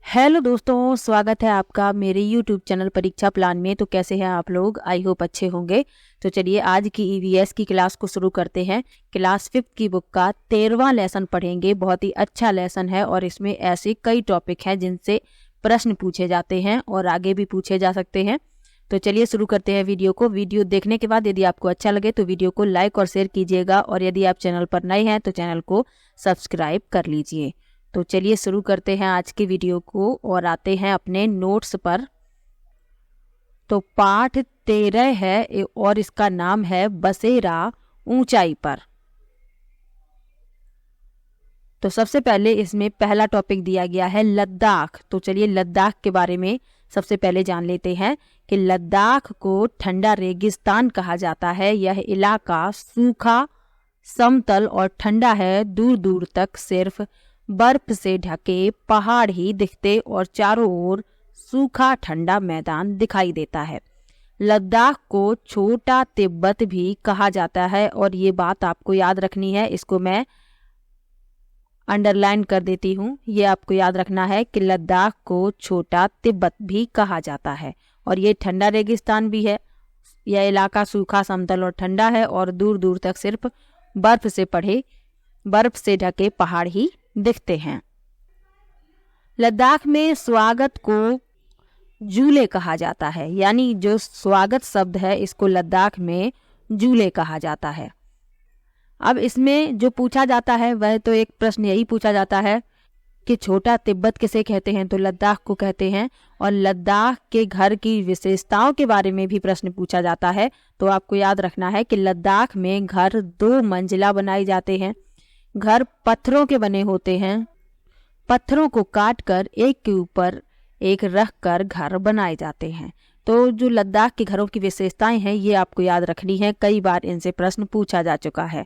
Hello दोस्तों, स्वागत है आपका मेरे YouTube चैनल परीक्षा प्लान में। तो कैसे हैं आप लोग? आई होप अच्छे होंगे। तो चलिए आज की ईवीएस की क्लास को शुरू करते हैं। क्लास 5 की बुक का 13वां लेसन पढ़ेंगे। बहुत ही अच्छा लेसन है और इसमें ऐसे कई टॉपिक हैं जिनसे प्रश्न पूछे जाते हैं और आगे भी पूछे जा सकते हैं। तो चलिए शुरू करते हैं वीडियो को। वीडियो देखने के बाद यदि आपको अच्छा लगे तो वीडियो को लाइक और शेयर कीजिएगा और यदि आप चैनल पर नए हैं तो चैनल को सब्सक्राइब कर लीजिए। तो चलिए शुरू करते हैं आज की वीडियो को और आते हैं अपने नोट्स पर। तो पाठ 13 है और इसका नाम है बसेरा ऊंचाई पर। तो सबसे पहले इसमें पहला टॉपिक दिया गया है लद्दाख। तो चलिए लद्दाख के बारे में सबसे पहले जान लेते हैं कि लद्दाख को ठंडा रेगिस्तान कहा जाता है। यह इलाका सूखा, समतल और ठंडा है। दूर दूर तक सिर्फ बर्फ से ढके पहाड़ ही दिखते और चारों ओर सूखा ठंडा मैदान दिखाई देता है। लद्दाख को छोटा तिब्बत भी कहा जाता है और ये बात आपको याद रखनी है। इसको मैं अंडरलाइन कर देती हूँ। ये आपको याद रखना है कि लद्दाख को छोटा तिब्बत भी कहा जाता है और ये ठंडा रेगिस्तान भी है। यह इलाका सूखा, समतल और ठंडा है और दूर दूर तक सिर्फ बर्फ से ढके पहाड़ ही दिखते हैं। लद्दाख में स्वागत को जूले कहा जाता है, यानी जो स्वागत शब्द है इसको लद्दाख में जूले कहा जाता है। अब इसमें जो पूछा जाता है वह तो एक प्रश्न यही पूछा जाता है कि छोटा तिब्बत किसे कहते हैं, तो लद्दाख को कहते हैं। और लद्दाख के घर की विशेषताओं के बारे में भी प्रश्न पूछा जाता है। तो आपको याद रखना है कि लद्दाख में घर 2 मंजिला बनाए जाते हैं। घर पत्थरों के बने होते हैं। पत्थरों को काटकर एक के ऊपर एक रख कर घर बनाए जाते हैं। तो जो लद्दाख के घरों की विशेषताएं हैं ये आपको याद रखनी है। कई बार इनसे प्रश्न पूछा जा चुका है।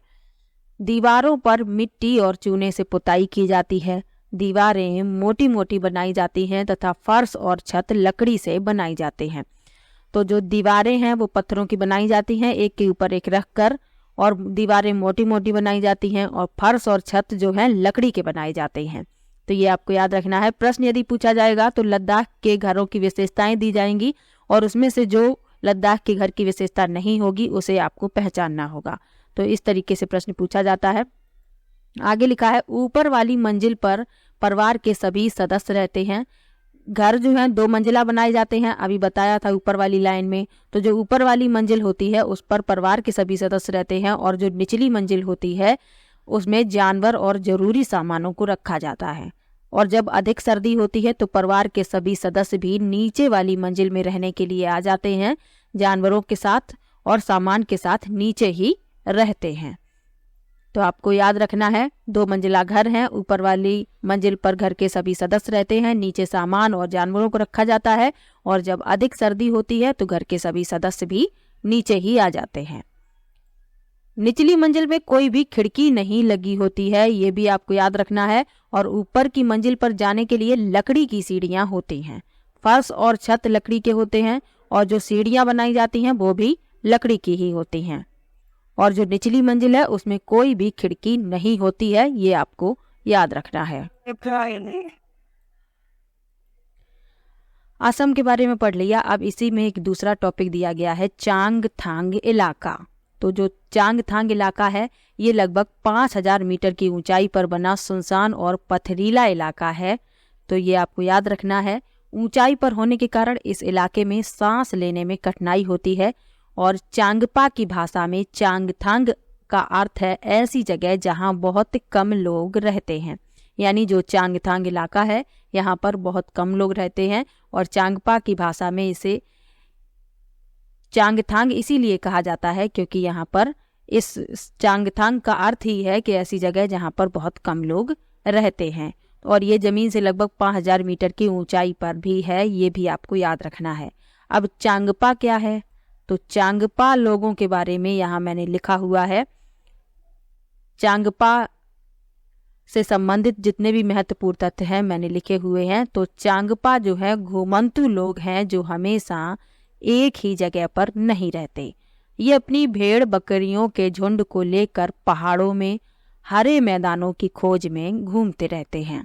दीवारों पर मिट्टी और चूने से पुताई की जाती है। दीवारें मोटी मोटी बनाई जाती हैं तथा फर्श और छत लकड़ी से बनाई जाते हैं। तो जो दीवारें हैं वो पत्थरों की बनाई जाती हैं एक के ऊपर एक रख कर, और दीवारें मोटी मोटी बनाई जाती हैं और फर्श और छत जो है लकड़ी के बनाए जाते हैं। तो ये आपको याद रखना है। प्रश्न यदि पूछा जाएगा तो लद्दाख के घरों की विशेषताएं दी जाएंगी और उसमें से जो लद्दाख के घर की विशेषता नहीं होगी उसे आपको पहचानना होगा। तो इस तरीके से प्रश्न पूछा जाता है। आगे लिखा है ऊपर वाली मंजिल पर परिवार के सभी सदस्य रहते हैं। घर जो है 2 मंजिला बनाए जाते हैं, अभी बताया था ऊपर वाली लाइन में। तो जो ऊपर वाली मंजिल होती है उस पर परिवार के सभी सदस्य रहते हैं और जो निचली मंजिल होती है उसमें जानवर और जरूरी सामानों को रखा जाता है। और जब अधिक सर्दी होती है तो परिवार के सभी सदस्य भी नीचे वाली मंजिल में रहने के लिए आ जाते हैं। जानवरों के साथ और सामान के साथ नीचे ही रहते हैं। तो आपको याद रखना है 2 मंजिला घर है। ऊपर वाली मंजिल पर घर के सभी सदस्य रहते हैं, नीचे सामान और जानवरों को रखा जाता है और जब अधिक सर्दी होती है तो घर के सभी सदस्य भी नीचे ही आ जाते हैं। निचली मंजिल में कोई भी खिड़की नहीं लगी होती है, ये भी आपको याद रखना है। और ऊपर की मंजिल पर जाने के लिए लकड़ी की सीढ़ियां होती हैं। फर्श और छत लकड़ी के होते हैं और जो सीढ़ियां बनाई जाती हैं वो भी लकड़ी की ही होती हैं। और जो निचली मंजिल है उसमें कोई भी खिड़की नहीं होती है, ये आपको याद रखना है। असम के बारे में पढ़ लिया। अब इसी में एक दूसरा टॉपिक दिया गया है चांगथांग इलाका। तो जो चांगथांग इलाका है ये लगभग 5000 मीटर की ऊंचाई पर बना सुनसान और पथरीला इलाका है। तो ये आपको याद रखना है। ऊंचाई पर होने के कारण इस इलाके में सांस लेने में कठिनाई होती है। और चांगपा की भाषा में चांगथांग का अर्थ है ऐसी जगह जहां बहुत कम लोग रहते हैं। यानी जो चांगथांग इलाका है यहाँ पर बहुत कम लोग रहते हैं और चांगपा की भाषा में इसे चांगथांग इसीलिए कहा जाता है क्योंकि यहाँ पर इस चांगथांग का अर्थ ही है कि ऐसी जगह जहाँ पर बहुत कम लोग रहते हैं। और ये जमीन से लगभग 5000 मीटर की ऊंचाई पर भी है, ये भी आपको याद रखना है। अब चांगपा क्या है? तो चांगपा लोगों के बारे में यहाँ मैंने लिखा हुआ है। चांगपा से संबंधित जितने भी महत्वपूर्ण तथ्य हैं मैंने लिखे हुए हैं। तो चांगपा जो है घुमंतु लोग हैं जो हमेशा एक ही जगह पर नहीं रहते। ये अपनी भेड़ बकरियों के झुंड को लेकर पहाड़ों में हरे मैदानों की खोज में घूमते रहते हैं।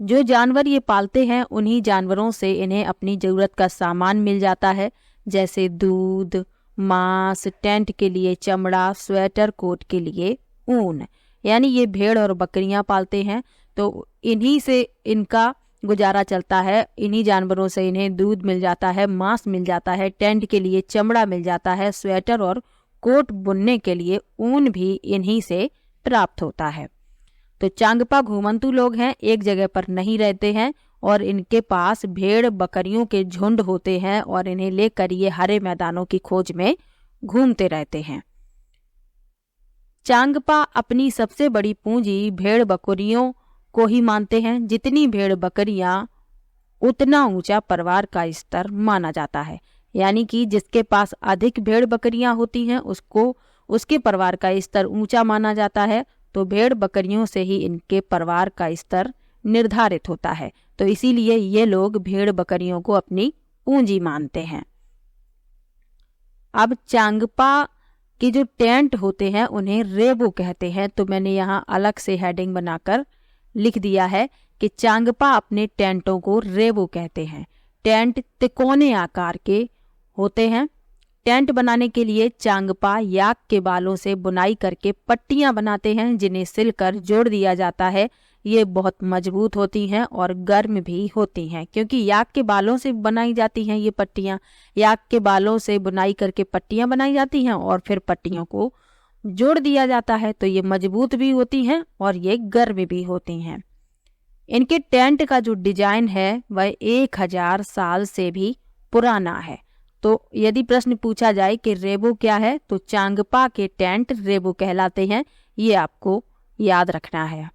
जो जानवर ये पालते हैं उन्हीं जानवरों से इन्हें अपनी ज़रूरत का सामान मिल जाता है, जैसे दूध, मांस, टेंट के लिए चमड़ा, स्वेटर, कोट के लिए ऊन। यानी ये भेड़ और बकरियां पालते हैं तो इन्हीं से इनका गुजारा चलता है। इन्हीं जानवरों से इन्हें दूध मिल जाता है, मांस मिल जाता है, टेंट के लिए चमड़ा मिल जाता है, स्वेटर और कोट बुनने के लिए ऊन भी इन्हीं से प्राप्त होता है। तो चांगपा घुमंतू लोग हैं, एक जगह पर नहीं रहते हैं और इनके पास भेड़ बकरियों के झुंड होते हैं और इन्हें लेकर ये हरे मैदानों की खोज में घूमते रहते हैं। चांगपा अपनी सबसे बड़ी पूंजी भेड़ बकरियों को ही मानते हैं। जितनी भेड़ बकरियां उतना ऊंचा परिवार का स्तर माना जाता है। यानी कि जिसके पास अधिक भेड़ बकरियां होती हैं उसको उसके परिवार का स्तर ऊंचा माना जाता है। तो भेड़ बकरियों से ही इनके परिवार का स्तर निर्धारित होता है। तो इसीलिए ये लोग भेड़ बकरियों को अपनी पूंजी मानते हैं। अब चांगपा के जो टेंट होते हैं उन्हें रेबो कहते हैं। तो मैंने यहाँ अलग से हेडिंग बनाकर लिख दिया है कि चांगपा अपने टेंटों को रेबो कहते हैं। टेंट तिकोने आकार के होते हैं। टेंट बनाने के लिए चांगपा याक के बालों से बुनाई करके पट्टियां बनाते हैं, जिन्हें सिलकर जोड़ दिया जाता है। ये बहुत मजबूत होती हैं और गर्म भी होती हैं, क्योंकि याक के बालों से बनाई जाती हैं ये पट्टियां। याक के बालों से बुनाई करके पट्टियां बनाई जाती हैं और फिर पट्टियों को जोड़ दिया जाता है। तो ये मजबूत भी होती हैं और ये गर्म भी होती हैं। इनके टेंट का जो डिजाइन है वह 1000 साल से भी पुराना है। तो यदि प्रश्न पूछा जाए कि रेबो क्या है, तो चांगपा के टेंट रेबो कहलाते हैं। ये आपको याद रखना है।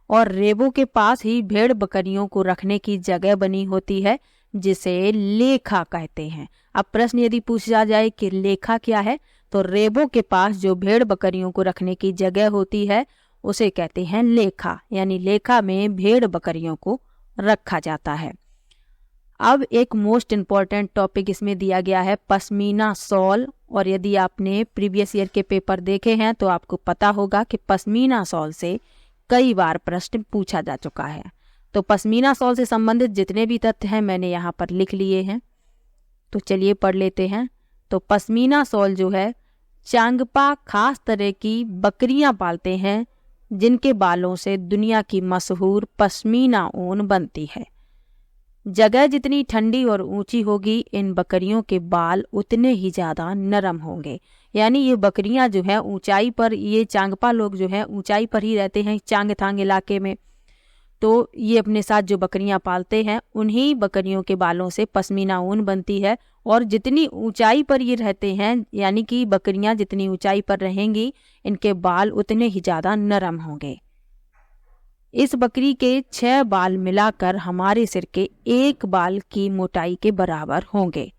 और रेबो के पास ही भेड़ बकरियों को रखने की जगह बनी होती है, जिसे लेखा कहते हैं। अब प्रश्न यदि पूछा जाए कि लेखा क्या है, तो रेबो के पास जो भेड़ बकरियों को रखने की जगह होती है उसे कहते हैं लेखा। यानी लेखा में भेड़ बकरियों को रखा जाता है। अब एक मोस्ट इम्पॉर्टेंट टॉपिक इसमें दिया गया है पश्मीना शॉल। और यदि आपने प्रीवियस ईयर के पेपर देखे हैं तो आपको पता होगा कि पश्मीना शॉल से कई बार प्रश्न पूछा जा चुका है। तो पश्मीना शॉल से संबंधित जितने भी तथ्य हैं मैंने यहाँ पर लिख लिए हैं। तो चलिए पढ़ लेते हैं। तो पश्मीना शॉल जो है, चांगपा खास तरह की बकरियां पालते हैं जिनके बालों से दुनिया की मशहूर पश्मीना ऊन बनती है। जगह जितनी ठंडी और ऊंची होगी, इन बकरियों के बाल उतने ही ज़्यादा नरम होंगे। यानी ये बकरियां जो है ऊंचाई पर, ये चांगपा लोग जो है ऊंचाई पर ही रहते हैं चांगथांग इलाके में। तो ये अपने साथ जो बकरियां पालते हैं उन्हीं बकरियों के बालों से पश्मीना ऊन बनती है। और जितनी ऊंचाई पर ये रहते हैं, यानी कि बकरियां जितनी ऊंचाई पर रहेंगी, इनके बाल उतने ही ज़्यादा नरम होंगे। इस बकरी के 6 बाल मिलाकर हमारे सिर के 1 बाल की मोटाई के बराबर होंगे।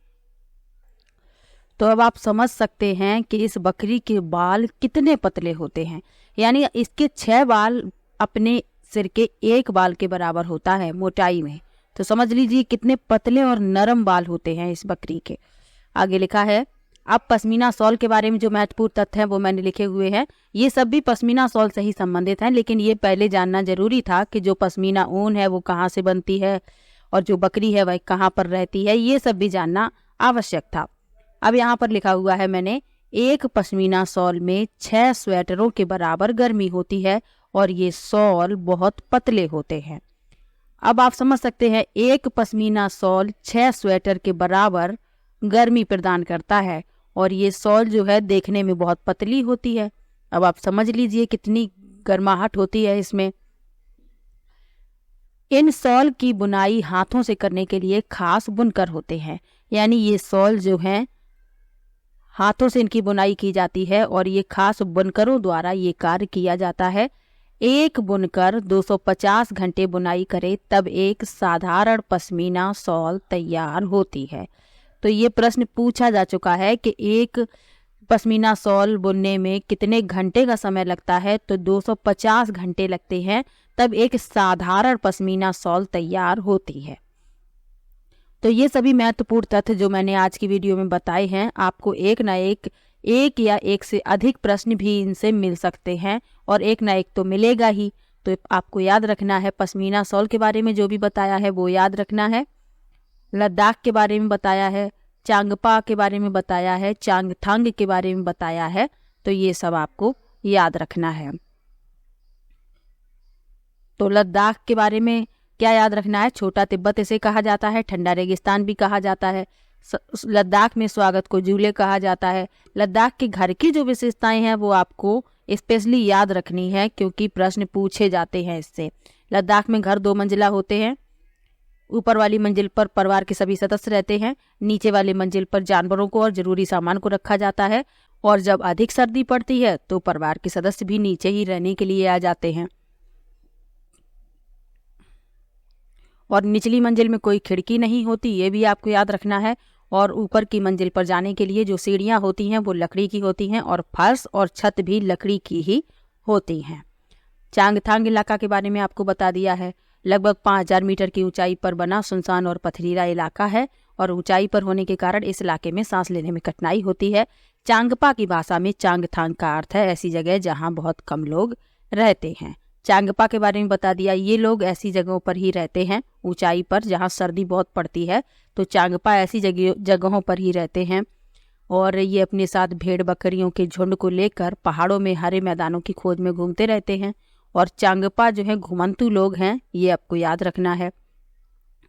तो अब आप समझ सकते हैं कि इस बकरी के बाल कितने पतले होते हैं। यानी इसके 6 बाल अपने सिर के 1 बाल के बराबर होता है मोटाई में। तो समझ लीजिए कितने पतले और नरम बाल होते हैं इस बकरी के। आगे लिखा है, अब पश्मीना शॉल के बारे में जो महत्वपूर्ण तथ्य हैं वो मैंने लिखे हुए हैं। ये सब भी पश्मीना शॉल से ही संबंधित हैं, लेकिन ये पहले जानना जरूरी था कि जो पश्मीना ऊन है वो कहाँ से बनती है और जो बकरी है वह कहाँ पर रहती है। ये सब भी जानना आवश्यक था। अब यहाँ पर लिखा हुआ है मैंने, एक पश्मीना शॉल में 6 स्वेटरों के बराबर गर्मी होती है और ये शॉल बहुत पतले होते हैं। अब आप समझ सकते हैं, एक पश्मीना शॉल 6 स्वेटर के बराबर गर्मी प्रदान करता है और ये शॉल जो है देखने में बहुत पतली होती है। अब आप समझ लीजिए कितनी गर्माहट होती है इसमें। इन शॉल की बुनाई हाथों से करने के लिए खास बुनकर होते हैं। यानी ये शॉल जो हैं हाथों से इनकी बुनाई की जाती है और ये खास बुनकरों द्वारा ये कार्य किया जाता है। एक बुनकर 250 घंटे बुनाई करे तब एक साधारण पश्मीना शॉल तैयार होती है। तो ये प्रश्न पूछा जा चुका है कि एक पश्मीना शॉल बुनने में कितने घंटे का समय लगता है, तो 250 घंटे लगते हैं, तब एक साधारण पश्मीना शॉल तैयार होती है। तो ये सभी महत्वपूर्ण तथ्य जो मैंने आज की वीडियो में बताए हैं, आपको एक या एक से अधिक प्रश्न भी इनसे मिल सकते हैं और एक ना एक तो मिलेगा ही। तो तो आपको याद रखना है पश्मीना शॉल के बारे में जो भी बताया है वो याद रखना है, लद्दाख के बारे में बताया है, चांगपा के बारे में बताया है, चांगथांग के बारे में बताया है, तो ये सब आपको याद रखना है। तो लद्दाख के बारे में क्या याद रखना है? छोटा तिब्बत इसे कहा जाता है, ठंडा रेगिस्तान भी कहा जाता है। लद्दाख में स्वागत को जूले कहा जाता है। लद्दाख के घर की जो विशेषताएं हैं वो आपको स्पेशली याद रखनी है क्योंकि प्रश्न पूछे जाते हैं इससे। लद्दाख में घर 2 मंजिला होते हैं। ऊपर वाली मंजिल पर परिवार के सभी सदस्य रहते हैं, नीचे वाली मंजिल पर जानवरों को और जरूरी सामान को रखा जाता है, और जब अधिक सर्दी पड़ती है तो परिवार के सदस्य भी नीचे ही रहने के लिए आ जाते हैं। और निचली मंजिल में कोई खिड़की नहीं होती, ये भी आपको याद रखना है। और ऊपर की मंजिल पर जाने के लिए जो सीढ़ियाँ होती हैं वो लकड़ी की होती हैं और फर्श और छत भी लकड़ी की ही होती हैं। चांगथांग इलाका के बारे में आपको बता दिया है। लगभग 5000 मीटर की ऊंचाई पर बना सुनसान और पथरीला इलाका है और ऊंचाई पर होने के कारण इस इलाके में सांस लेने में कठिनाई होती है। चांगपा की भाषा में चांगथांग का अर्थ है ऐसी जगह जहाँ बहुत कम लोग रहते हैं। चांगपा के बारे में बता दिया, ये लोग ऐसी जगहों पर ही रहते हैं ऊंचाई पर जहाँ सर्दी बहुत पड़ती है, तो चांगपा ऐसी जगहों पर ही रहते हैं। और ये अपने साथ भेड़ बकरियों के झुंड को लेकर पहाड़ों में हरे मैदानों की खोज में घूमते रहते हैं। और चांगपा जो है घुमंतु लोग हैं, ये आपको याद रखना है।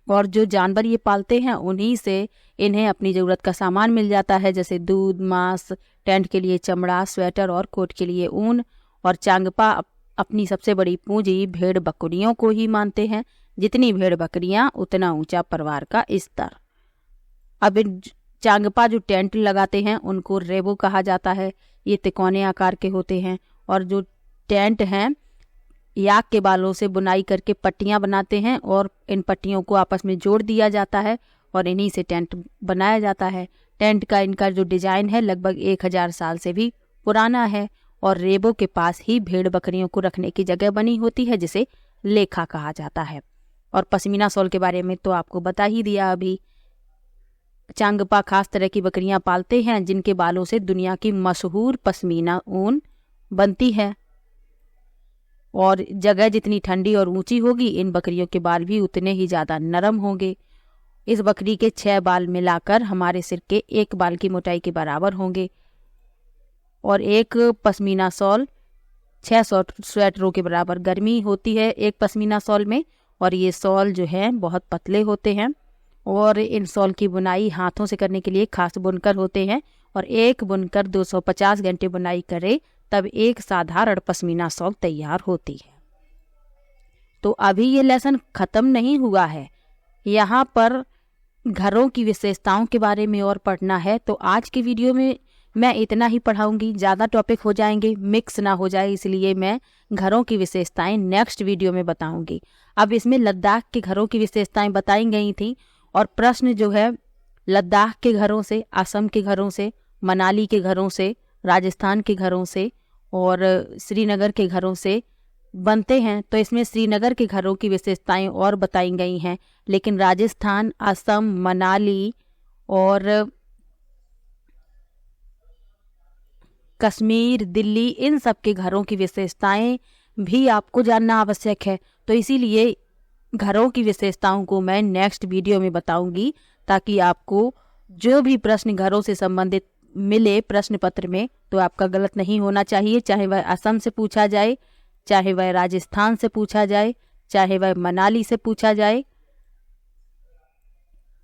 और जो जानवर ये पालते हैं उन्हीं से इन्हें अपनी ज़रूरत का सामान मिल जाता है, जैसे दूध, मांस, टेंट के लिए चमड़ा, स्वेटर और कोट के लिए ऊन। और चांगपा अपनी सबसे बड़ी पूंजी भेड़ बकरियों को ही मानते हैं। जितनी भेड़ बकरियां उतना ऊंचा परिवार का स्तर। अब चांगपा जो टेंट लगाते हैं उनको रेबो कहा जाता है। ये तिकोने आकार के होते हैं और जो टेंट हैं याक के बालों से बुनाई करके पट्टियां बनाते हैं और इन पट्टियों को आपस में जोड़ दिया जाता है और इन्हीं से टेंट बनाया जाता है। टेंट का इनका जो डिजाइन है लगभग 1000 साल से भी पुराना है। और रेबो के पास ही भेड़ बकरियों को रखने की जगह बनी होती है जिसे लेखा कहा जाता है। और पश्मीना शॉल के बारे में तो आपको बता ही दिया अभी। चांगपा खास तरह की बकरियां पालते हैं जिनके बालों से दुनिया की मशहूर पश्मीना ऊन बनती है। और जगह जितनी ठंडी और ऊंची होगी इन बकरियों के बाल भी उतने ही ज़्यादा नरम होंगे। इस बकरी के 6 बाल मिलाकर हमारे सिर के 1 बाल की मोटाई के बराबर होंगे। और एक पश्मीना शॉल 600 स्वेटरों के बराबर गर्मी होती है एक पश्मीना शॉल में। और ये शॉल जो है बहुत पतले होते हैं और इन शॉल की बुनाई हाथों से करने के लिए खास बुनकर होते हैं। और एक बुनकर 250 घंटे बुनाई करे तब एक साधारण पश्मीना शॉल तैयार होती है। तो अभी ये लेसन ख़त्म नहीं हुआ है, यहाँ पर घरों की विशेषताओं के बारे में और पढ़ना है। तो आज की वीडियो में मैं इतना ही पढ़ाऊंगी, ज़्यादा टॉपिक हो जाएंगे, मिक्स ना हो जाए, इसलिए मैं घरों की विशेषताएं नेक्स्ट वीडियो में बताऊंगी। अब इसमें लद्दाख के घरों की विशेषताएं बताई गई थी और प्रश्न जो है लद्दाख के घरों से, असम के घरों से, मनाली के घरों से, राजस्थान के घरों से और श्रीनगर के घरों से बनते हैं। तो इसमें श्रीनगर के घरों की विशेषताएं और बताई गई हैं, लेकिन राजस्थान, असम, मनाली और कश्मीर, दिल्ली, इन सब के घरों की विशेषताएं भी आपको जानना आवश्यक है। तो इसीलिए घरों की विशेषताओं को मैं नेक्स्ट वीडियो में बताऊंगी ताकि आपको जो भी प्रश्न घरों से संबंधित मिले प्रश्न पत्र में तो आपका गलत नहीं होना चाहिए, चाहे वह असम से पूछा जाए, चाहे वह राजस्थान से पूछा जाए, चाहे वह मनाली से पूछा जाए,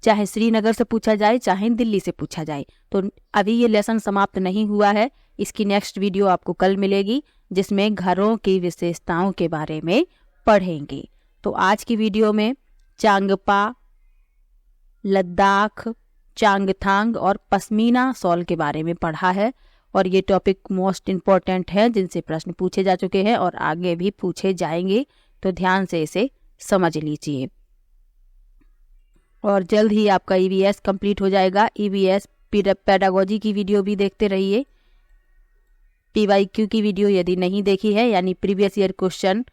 चाहे श्रीनगर से पूछा जाए, चाहे दिल्ली से पूछा जाए। तो अभी ये लेसन समाप्त नहीं हुआ है, इसकी नेक्स्ट वीडियो आपको कल मिलेगी जिसमें घरों की विशेषताओं के बारे में पढ़ेंगे। तो आज की वीडियो में चांगपा, लद्दाख, चांगथांग और पश्मीना शॉल के बारे में पढ़ा है और ये टॉपिक मोस्ट इम्पॉर्टेंट है जिनसे प्रश्न पूछे जा चुके हैं और आगे भी पूछे जाएंगे, तो ध्यान से इसे समझ लीजिए। और जल्द ही आपका EVS कंप्लीट हो जाएगा। EVS पेडागोजी की वीडियो भी देखते रहिए। PYQ की वीडियो यदि नहीं देखी है, यानी प्रीवियस ईयर क्वेश्चन,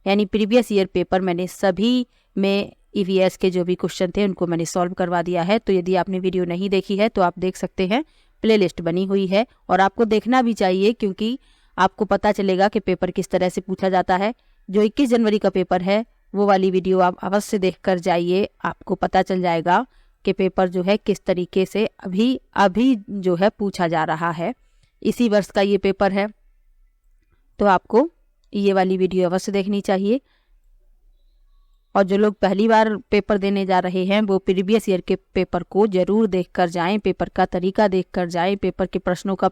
यानी प्रीवियस ईयर पेपर मैंने सभी में EVS के जो भी क्वेश्चन थे उनको मैंने सॉल्व करवा दिया है। तो यदि आपने वीडियो नहीं देखी है तो आप देख सकते हैं, प्लेलिस्ट बनी हुई है और आपको देखना भी चाहिए क्योंकि आपको पता चलेगा कि पेपर किस तरह से पूछा जाता है। जो 21 जनवरी का पेपर है वो वाली वीडियो आप अवश्य देख कर जाइए। आपको पता चल जाएगा कि पेपर जो है किस तरीके से अभी जो है पूछा जा रहा है। इसी वर्ष का ये पेपर है, तो आपको ये वाली वीडियो अवश्य देखनी चाहिए। और जो लोग पहली बार पेपर देने जा रहे हैं वो प्रीवियस ईयर के पेपर को ज़रूर देख कर जाएँ, पेपर का तरीका देख कर जाएँ, पेपर के प्रश्नों का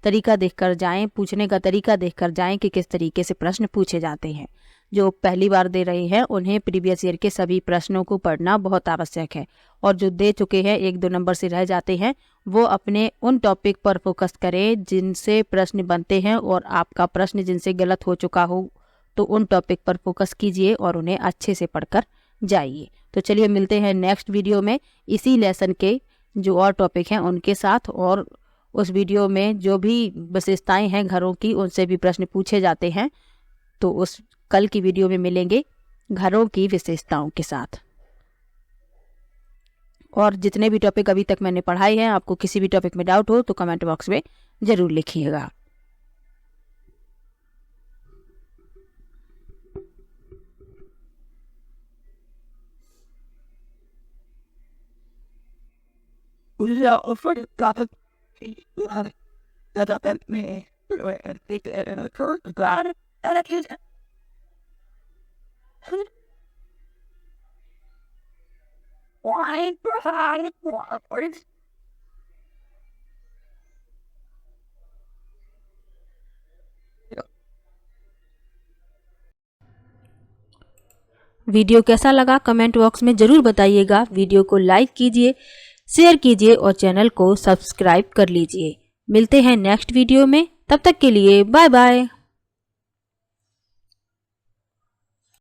तरीका देख कर जाएँ, पूछने का तरीका देख कर जाएँ कि किस तरीके से प्रश्न पूछे जाते हैं। जो पहली बार दे रहे हैं उन्हें प्रीवियस ईयर के सभी प्रश्नों को पढ़ना बहुत आवश्यक है। और जो दे चुके हैं 1-2 नंबर से रह जाते हैं वो अपने उन टॉपिक पर फोकस करें जिनसे प्रश्न बनते हैं, और आपका प्रश्न जिनसे गलत हो चुका हो तो उन टॉपिक पर फोकस कीजिए और उन्हें अच्छे से पढ़कर जाइए। तो चलिए मिलते हैं नेक्स्ट वीडियो में इसी लेसन के जो और टॉपिक हैं उनके साथ, और उस वीडियो में जो भी विशेषताएं हैं घरों की उनसे भी प्रश्न पूछे जाते हैं, तो उस कल की वीडियो में मिलेंगे घरों की विशेषताओं के साथ। और जितने भी टॉपिक अभी तक मैंने पढ़ाए हैं, आपको किसी भी टॉपिक में डाउट हो तो कमेंट बॉक्स में ज़रूर लिखिएगा। वीडियो कैसा लगा कमेंट बॉक्स में ज़रूर बताइएगा। वीडियो को लाइक कीजिए, शेयर कीजिए और चैनल को सब्सक्राइब कर लीजिए। मिलते हैं नेक्स्ट वीडियो में, तब तक के लिए बाय बाय।